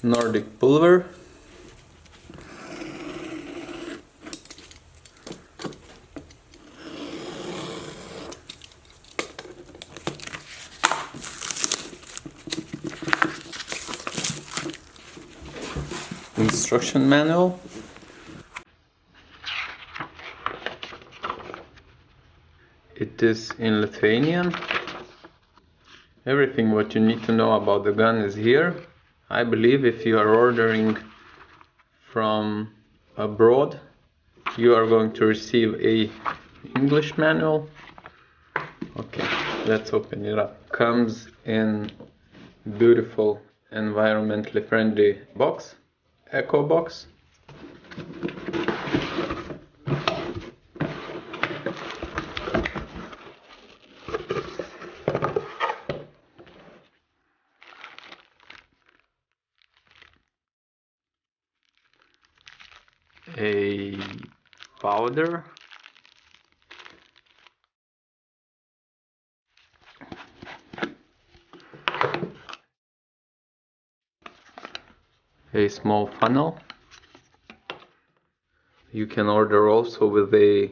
Nordic Pulver. Instruction manual. It is in Lithuanian. Everything what you need to know about the gun is here. I believe if you are ordering from abroad, you are going to receive a English manual. Okay, let's open it up. Comes in beautiful, environmentally friendly box, eco box. A powder, a small funnel. You can order also with a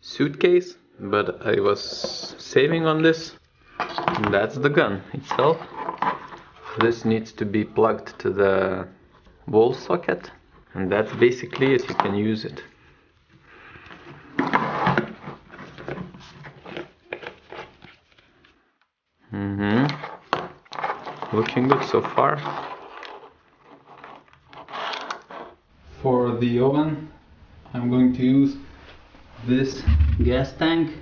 suitcase, but I was saving on this. And that's the gun itself. This needs to be plugged to the wall socket, and that's basically it. You can use it. Looking good so far. For the oven, I'm going to use this gas tank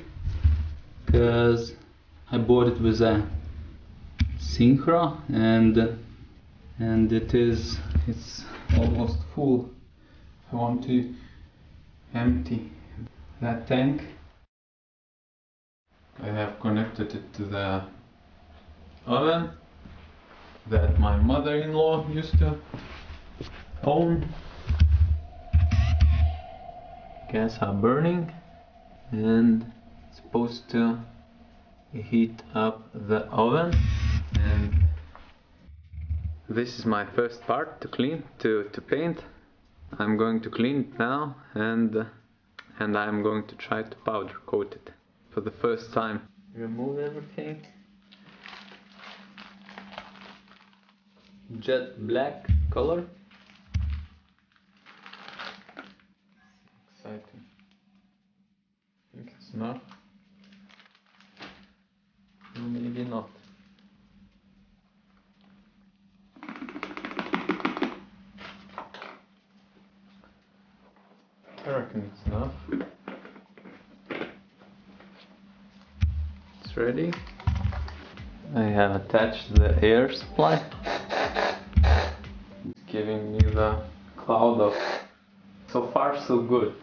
because I bought it with a Synchro, and it's almost full. I want to empty that tank. I have connected it to the oven that my mother-in-law used to own. Gas are burning and it's supposed to heat up the oven, and this is my first part to clean, to paint. I'm going to clean it now, and I'm going to try to powder coat it for the first time. Remove everything. Jet black color. Exciting. I think it's not. Or maybe not. I reckon it's enough. It's ready. I have attached the air supply. It's giving me the cloud of so far so good.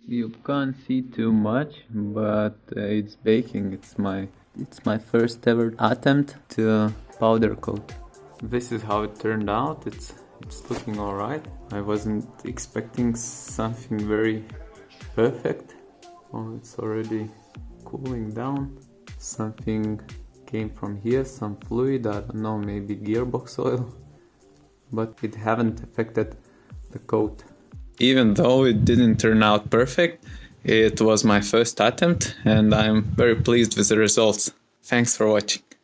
You can't see too much, but it's baking. It's my first ever attempt to powder coat. This is how it turned out. It's looking alright. I wasn't expecting something very perfect. Oh, it's already cooling down. Something came from here, some fluid, I don't know, maybe gearbox oil, but it haven't affected the coat. Even though it didn't turn out perfect, it was my first attempt and I'm very pleased with the results. Thanks for watching.